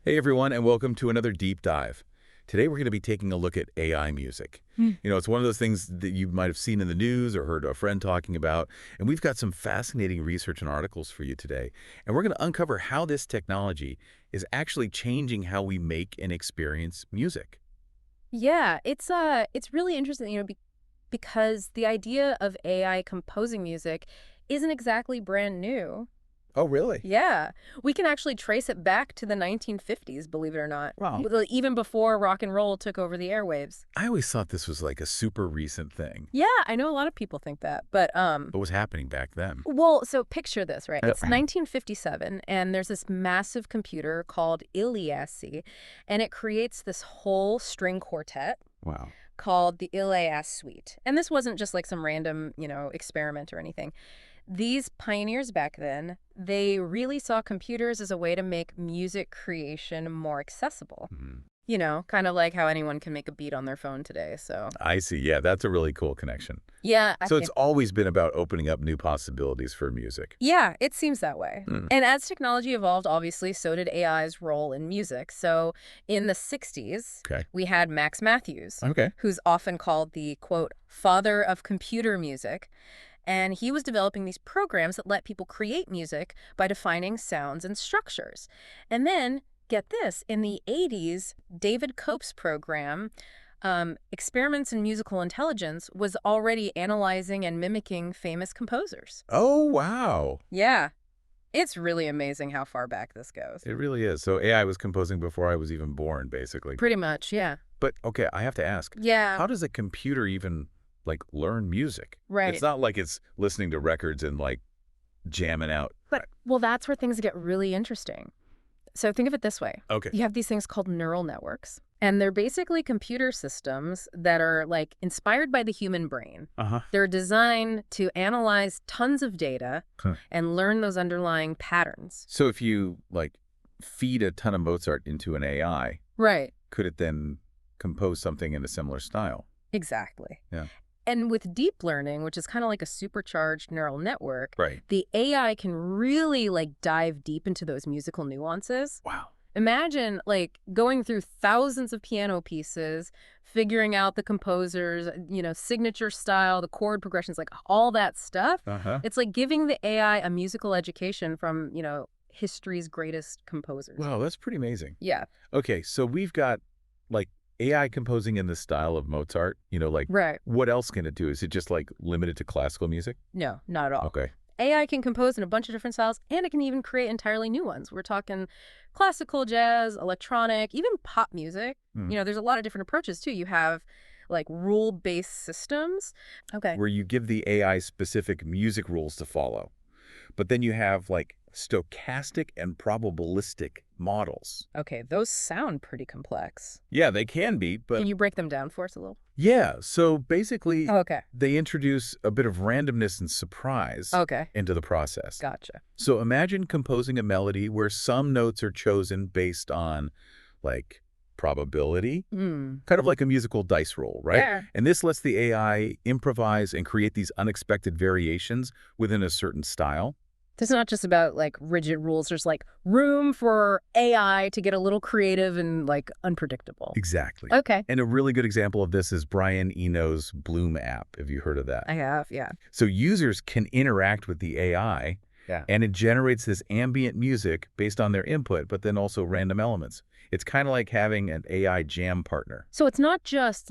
Hey everyone, and welcome to another deep dive. Today we're going to be taking a look at AI music. Hmm. It's one of those things that you might have seen in the news or heard a friend talking about, and we've got some fascinating research and articles for you today. And we're going to uncover how this technology is actually changing how we make and experience music. Yeah, it's really interesting, because the idea of AI composing music isn't exactly brand new. Oh, really? Yeah, we can actually trace it back to the 1950s, believe it or not. Wow. Even before rock and roll took over the airwaves. I always thought this was like a super recent thing. Yeah, I know a lot of people think that, but What was happening back then? well, so picture this, right? It's Right. 1957, and there's this massive computer called Iliassi, and it creates this whole string quartet Wow. called the Ilias Suite. And this wasn't just like some random, experiment or anything. These pioneers back then, they really saw computers as a way to make music creation more accessible. Mhm. Kind of like how anyone can make a beat on their phone today. So, I see. Yeah, that's a really cool connection. yeah, I So it's think. always been about opening up new possibilities for music. Yeah, it seems that way. Hmm. And as technology evolved, obviously, so did AI's role in music. So in the 60s, Okay. we had Max Matthews, Okay. who's often called the, quote, father of computer music. And he was developing these programs that let people create music by defining sounds and structures. And then, get this, in the 80s, David Cope's program, Experiments in Musical Intelligence, was already analyzing and mimicking famous composers. Oh, wow. Yeah, it's really amazing how far back this goes. It really is. So AI was composing before I was even born, basically. Pretty much, yeah. But okay, I have to ask, Yeah, how does a computer even learn music? It's right. not like it's listening to records and jamming out. But, well, that's where things get really interesting. So think of it this way. Okay. You have these things called neural networks, and they're basically computer systems that are inspired by the human brain. Uh-huh. They're designed to analyze tons of data Huh. and learn those underlying patterns. So if you feed a ton of Mozart into an AI, Right. could it then compose something in a similar style? Exactly. Yeah. And with deep learning, which is kind of like a supercharged neural network, Right. the AI can really dive deep into those musical nuances. Wow. Imagine going through thousands of piano pieces, figuring out the composer's, signature style, the chord progressions, all that stuff. Uh-huh. It's like giving the AI a musical education from, history's greatest composers. Wow, that's pretty amazing. Yeah, Okay, so we've got AI composing in the style of Mozart, right. what else can it do? Is it just limited to classical music? No, not at all. Okay. AI can compose in a bunch of different styles, and it can even create entirely new ones. We're talking classical, jazz, electronic, even pop music. Hmm. There's a lot of different approaches, too. You have, rule-based systems. Okay. Where you give the AI specific music rules to follow. But then you have stochastic and probabilistic models. Okay, those sound pretty complex. Yeah, they can be, but Can you break them down for us a little? yeah, so basically Oh, okay. they introduce a bit of randomness and surprise Okay. into the process. Gotcha. So imagine composing a melody where some notes are chosen based on probability, Hmm. kind of like a musical dice roll, right? Yeah. And this lets the AI improvise and create these unexpected variations within a certain style. It's not just about rigid rules. There's room for AI to get a little creative and unpredictable. Exactly. Okay. And a really good example of this is Brian Eno's Bloom app. Have you heard of that? I have, yeah. So users can interact with the AI, Yeah. and it generates this ambient music based on their input, but then also random elements. It's kind of like having an AI jam partner. So it's not just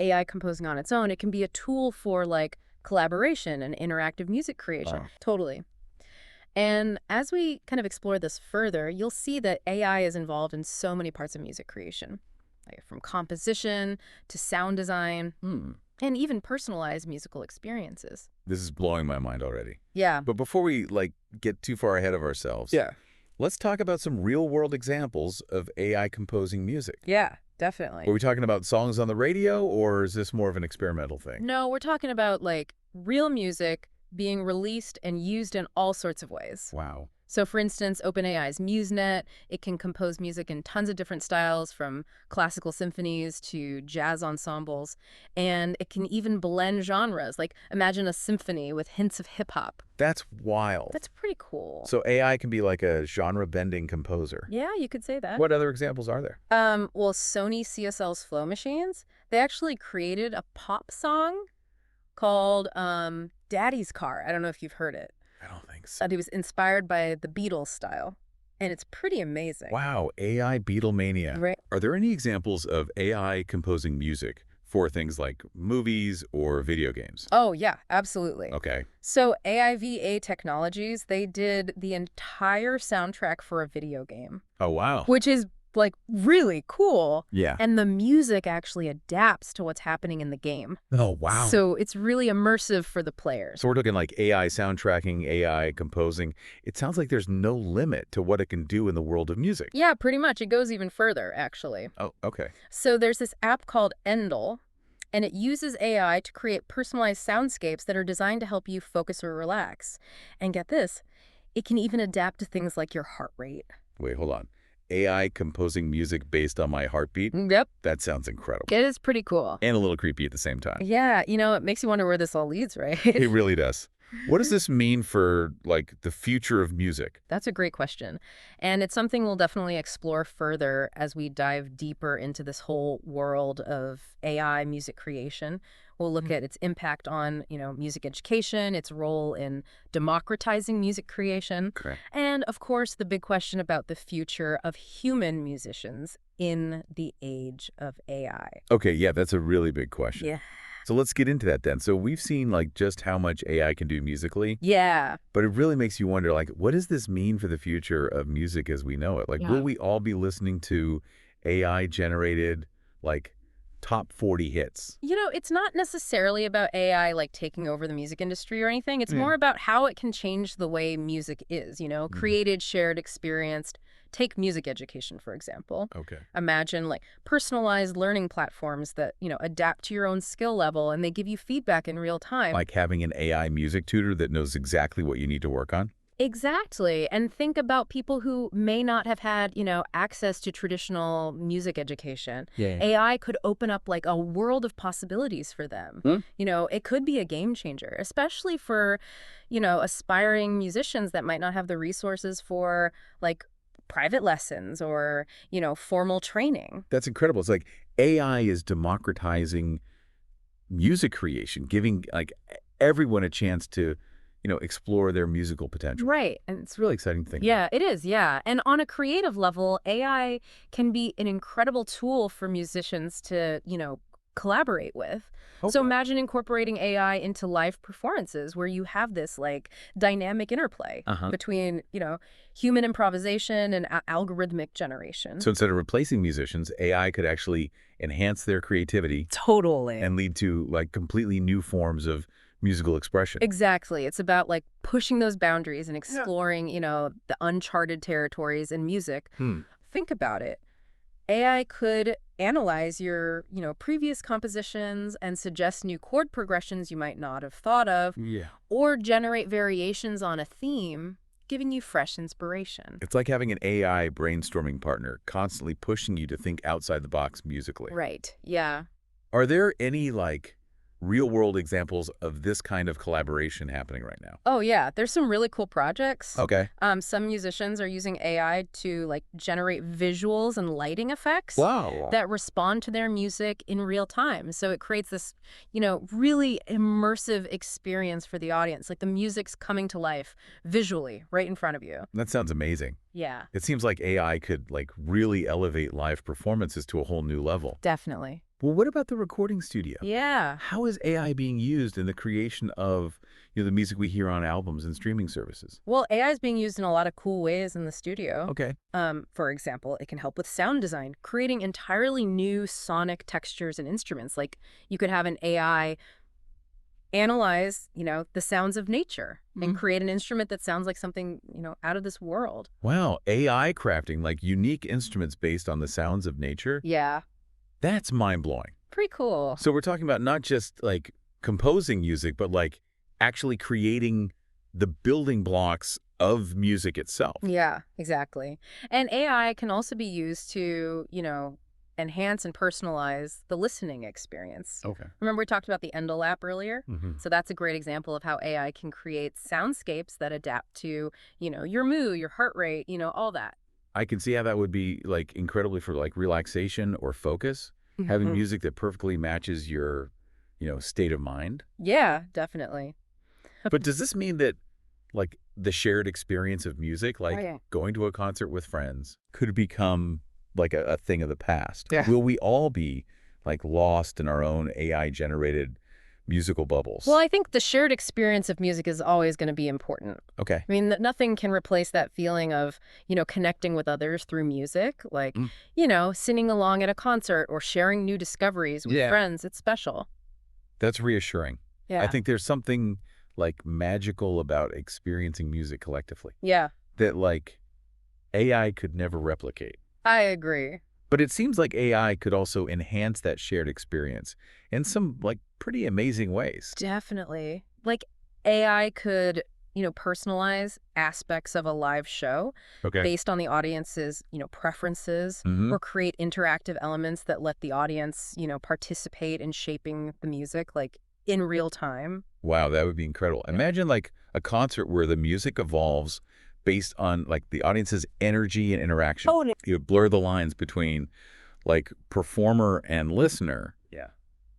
AI composing on its own. It can be a tool for collaboration and interactive music creation. Wow. Totally. And as we kind of explore this further, you'll see that AI is involved in so many parts of music creation, from composition to sound design, and even personalized musical experiences. This is blowing my mind already. Yeah. But before we get too far ahead of ourselves, let's talk about some real-world examples of AI composing music. Yeah, definitely. Are we talking about songs on the radio, or is this more of an experimental thing? No, we're talking about real music being released and used in all sorts of ways. Wow. So for instance, OpenAI's MuseNet, it can compose music in tons of different styles from classical symphonies to jazz ensembles, and it can even blend genres. Like imagine a symphony with hints of hip hop. That's wild. That's pretty cool. So AI can be like a genre-bending composer. Yeah, you could say that. What other examples are there? Well, Sony CSL's Flow Machines, they actually created a pop song called Daddy's Car. I don't know if you've heard it. I don't think so. It was inspired by the Beatles style, and it's pretty amazing. Wow, AI Beatlemania. Right. Are there any examples of AI composing music for things like movies or video games? Oh, yeah, absolutely. Okay. So AIVA Technologies, they did the entire soundtrack for a video game, Oh, wow. which is like really cool. Yeah. And the music actually adapts to what's happening in the game. Oh, wow. So it's really immersive for the players. So we're talking like AI soundtracking, AI composing. It sounds like there's no limit to what it can do in the world of music. Yeah, pretty much. It goes even further, actually. Oh, okay. So there's this app called Endel, and it uses AI to create personalized soundscapes that are designed to help you focus or relax. And get this, it can even adapt to things like your heart rate. Wait, hold on. AI composing music based on my heartbeat? Yep. That sounds incredible. It is pretty cool. And a little creepy at the same time. Yeah, it makes you wonder where this all leads, right? It really does. What does this mean for, like, the future of music? That's a great question. And it's something we'll definitely explore further as we dive deeper into this whole world of AI music creation. We'll look at its impact on, music education, its role in democratizing music creation, Correct. and, of course, the big question about the future of human musicians in the age of AI. Okay, yeah, that's a really big question. Yeah. So let's get into that then. So we've seen, like, just how much AI can do musically, Yeah. but it really makes you wonder, like, what does this mean for the future of music as we know it? Like, Yeah. will we all be listening to AI-generated, like, top 40 hits? It's not necessarily about AI like taking over the music industry or anything. It's Yeah. more about how it can change the way music is, created, shared, experienced. Take music education, for example. Okay. Imagine like personalized learning platforms that, adapt to your own skill level and they give you feedback in real time. Like having an AI music tutor that knows exactly what you need to work on? Exactly. And think about people who may not have had, access to traditional music education. Yeah. AI could open up like a world of possibilities for them. It could be a game changer, especially for, aspiring musicians that might not have the resources for like private lessons or, formal training. That's incredible. It's like AI is democratizing music creation, giving like everyone a chance to, explore their musical potential. Right. And It's a really exciting thing. yeah, it is. Yeah. And on a creative level, AI can be an incredible tool for musicians to, collaborate with. So Okay. imagine incorporating AI into live performances where you have this like dynamic interplay Uh-huh. between, human improvisation and algorithmic generation. So instead of replacing musicians, AI could actually enhance their creativity Totally. and lead to like completely new forms of musical expression. Exactly. It's about like pushing those boundaries and exploring, the uncharted territories in music. Think about it. AI could analyze your, previous compositions and suggest new chord progressions you might not have thought of, Yeah. or generate variations on a theme, giving you fresh inspiration. It's like having an AI brainstorming partner constantly pushing you to think outside the box musically. Right. Yeah. Are there any like real-world examples of this kind of collaboration happening right now? Oh, yeah. There's some really cool projects. Okay. Some musicians are using AI to like generate visuals and lighting effects Wow. that respond to their music in real time. So it creates this, really immersive experience for the audience. Like the music's coming to life visually right in front of you. That sounds amazing. Yeah, It seems like AI could like really elevate live performances to a whole new level. definitely. Well, what about the recording studio? Yeah. How is AI being used in the creation of, the music we hear on albums and streaming services? Well, AI is being used in a lot of cool ways in the studio. Okay. For example, it can help with sound design, creating entirely new sonic textures and instruments. Like you could have an AI analyze, the sounds of nature and create an instrument that sounds like something, out of this world. Wow, AI crafting like unique instruments based on the sounds of nature? Yeah, That's mind-blowing. pretty cool. So we're talking about not just like composing music, but like actually creating the building blocks of music itself. Yeah, exactly. And AI can also be used to, enhance and personalize the listening experience. Okay. Remember we talked about the Endel app earlier? Hmm. So that's a great example of how AI can create soundscapes that adapt to, your mood, your heart rate, all that. I can see how that would be like incredibly for like relaxation or focus, having Mhm. music that perfectly matches your, state of mind. Yeah, definitely. But does this mean that like the shared experience of music, Oh, like yeah. going to a concert with friends, could become like a thing of the past? Yeah. Will we all be like lost in our own AI generated musical Well, bubbles? I think the shared experience of music is always going to be important. Okay. I mean, nothing can replace that feeling of, connecting with others through music, like, Mm. singing along at a concert or sharing new discoveries with Yeah. friends. It's special. That's reassuring. I Yeah. think there's something like magical about experiencing music collectively Yeah, that like AI could never replicate. I agree. But it seems like AI could also enhance that shared experience in some like pretty amazing ways. Definitely. Like AI could, personalize aspects of a live show Okay. based on the audience's, preferences Hmm. or create interactive elements that let the audience, participate in shaping the music like in real time. Wow, that would be incredible. Yeah. Imagine like a concert where the music evolves based on like the audience's energy and interaction. Oh, You blur the lines between like performer and listener, yeah.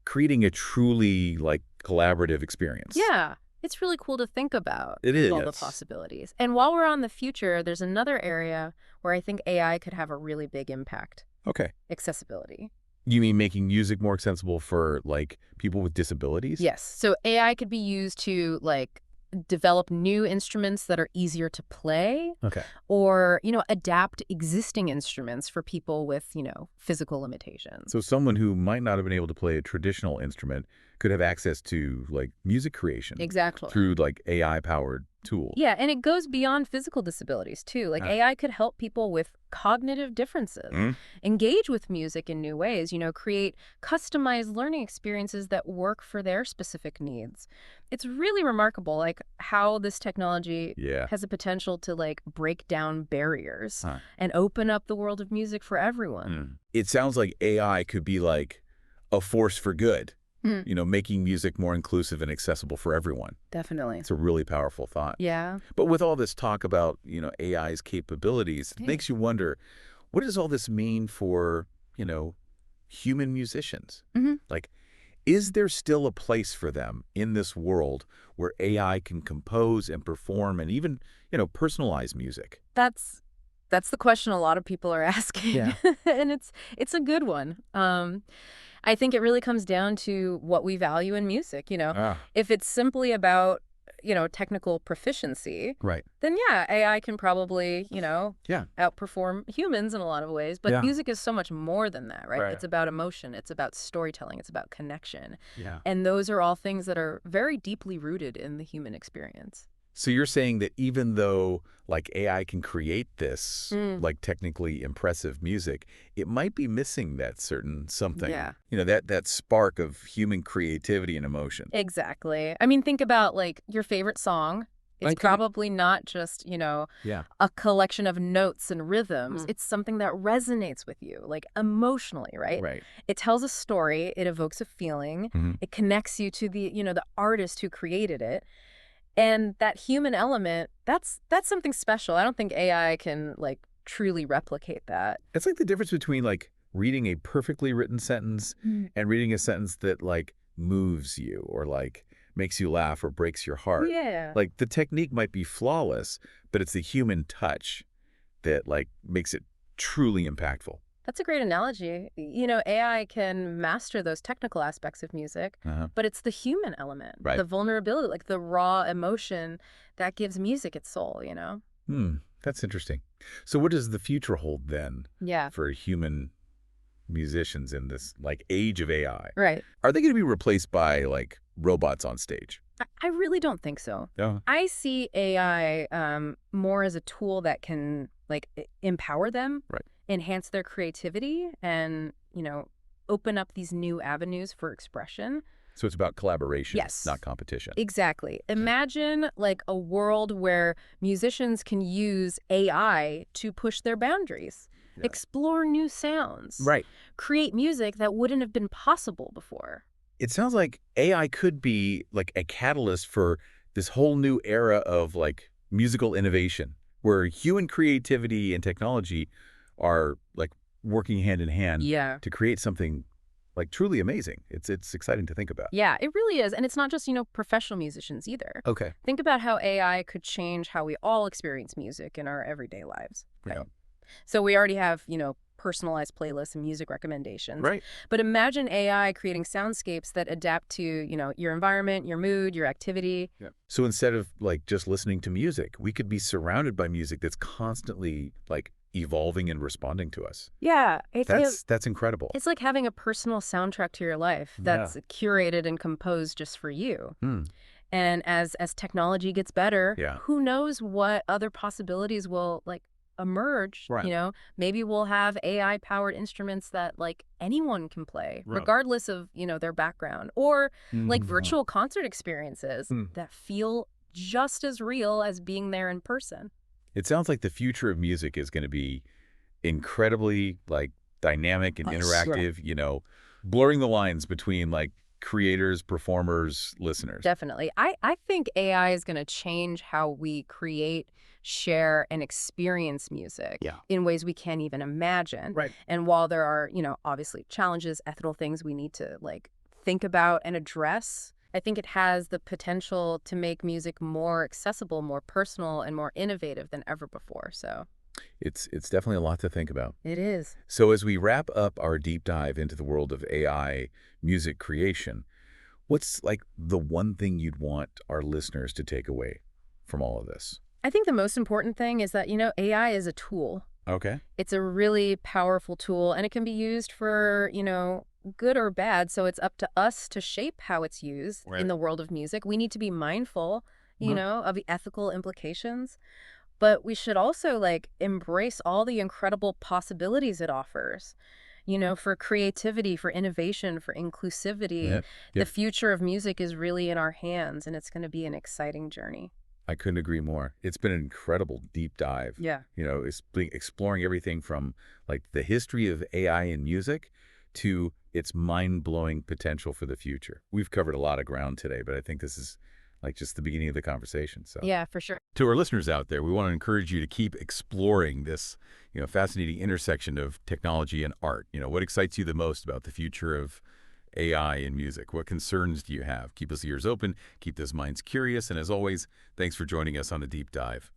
creating a truly like collaborative experience. Yeah. It's really cool to think about It is. all the Yes. possibilities. And while we're on the future, there's another area where I think AI could have a really big impact. Okay. Accessibility. You mean making music more accessible for like people with disabilities? Yes. So AI could be used to like develop new instruments that are easier to play Okay. or, adapt existing instruments for people with, physical limitations. So someone who might not have been able to play a traditional instrument could have access to like music creation Exactly. through like AI powered tools. Yeah, and it goes beyond physical disabilities too. Like Ah. AI could help people with cognitive differences Mm. engage with music in new ways, create customized learning experiences that work for their specific needs. It's really remarkable like how this technology Yeah. has a potential to like break down barriers Huh. and open up the world of music for everyone. Mm. It sounds like AI could be like a force for good, Hmm. making music more inclusive and accessible for everyone. Definitely. It's a really powerful thought. Yeah. But with all this talk about, AI's capabilities, it Yeah. makes you wonder, what does all this mean for, you know, human musicians? Hmm. Like, is there still a place for them in this world where AI can compose and perform and even, personalize music? That's the question a lot of people are asking. Yeah. And it's a good one. I think it really comes down to what we value in music. Ah, If it's simply about, technical proficiency, right. then yeah, AI can probably, Yeah. outperform humans in a lot of ways. But Yeah. music is so much more than that, right? Right. It's about emotion, it's about storytelling, it's about connection. Yeah. And those are all things that are very deeply rooted in the human experience. So you're saying that even though like AI can create this Mm. like technically impressive music, it might be missing that certain something. Yeah. That spark of human creativity and emotion. Exactly. I mean, think about like your favorite song. It's Like, can- probably not just, yeah. a collection of notes and rhythms. Mm. It's something that resonates with you, like emotionally, right? Right. It tells a story, it evokes a feeling, Mhm. it connects you to the artist who created it. And that human element, that's something special. I don't think AI can like truly replicate that. It's like the difference between like reading a perfectly written sentence Mm. and reading a sentence that like moves you or like makes you laugh or breaks your heart. Yeah. Like the technique might be flawless, but it's the human touch that like makes it truly impactful. That's a great analogy. AI can master those technical aspects of music, Uh-huh. but it's the human element, Right. the vulnerability, like the raw emotion that gives music its soul. That's interesting. So what does the future hold then Yeah. for human musicians in this like age of AI? Right. Are they going to be replaced by like robots on stage? I really don't think so. Yeah. I see AI more as a tool that can like empower them, Right. enhance their creativity, and open up these new avenues for expression. So it's about collaboration, Yes. not competition. Exactly. Imagine like a world where musicians can use AI to push their boundaries, Yeah. explore new sounds, Right. create music that wouldn't have been possible before. It sounds like AI could be like a catalyst for this whole new era of like musical innovation, where human creativity and technology are like working hand in hand Yeah. to create something like truly amazing. It's exciting to think about. Yeah, it really is. And it's not just, professional musicians either. Okay. Think about how AI could change how we all experience music in our everyday lives. Okay. Yeah. So we already have, personalized playlists and music recommendations. Right. But imagine AI creating soundscapes that adapt to, your environment, your mood, your activity. Yeah. So instead of like just listening to music, we could be surrounded by music that's constantly like evolving and responding to us. Yeah, That's incredible. it's like having a personal soundtrack to your life Yeah. that's curated and composed just for you. Hmm. And as technology gets better, Yeah. who knows what other possibilities will like emerge, Right. Maybe we'll have AI powered instruments that like anyone can play Right. regardless of, their background, or like Mhm. virtual concert experiences Hmm. that feel just as real as being there in person. It sounds like the future of music is going to be incredibly like dynamic and Sure. interactive, blurring the lines between like creators, performers, listeners. Definitely. I think AI is going to change how we create, share, and experience music Yeah. in ways we can't even imagine. Right. And while there are, obviously challenges, ethical things we need to like think about and address, I think it has the potential to make music more accessible, more personal, and more innovative than ever before. So It's definitely a lot to think about. it is. So as we wrap up our deep dive into the world of AI music creation, what's like the one thing you'd want our listeners to take away from all of this? I think the most important thing is that, AI is a tool. Okay. It's a really powerful tool, and it can be used for, good or bad. So it's up to us to shape how it's used in Right. the world of music. We need to be mindful, Mhm. of the ethical implications, but we should also like embrace all the incredible possibilities it offers. For creativity, for innovation, for inclusivity. Yep. The Yep. future of music is really in our hands, and it's going to be an exciting journey. I couldn't agree more. It's been an incredible deep dive. Yeah. It's been exploring everything from like the history of AI in music to its mind-blowing potential for the future. We've covered a lot of ground today, but I think this is like just the beginning of the conversation. So Yeah, for sure. to our listeners out there, we want to encourage you to keep exploring this, fascinating intersection of technology and art. What excites you the most about the future of AI in music? What concerns do you have? Keep those ears open, keep those minds curious, and as always, thanks for joining us on the deep dive.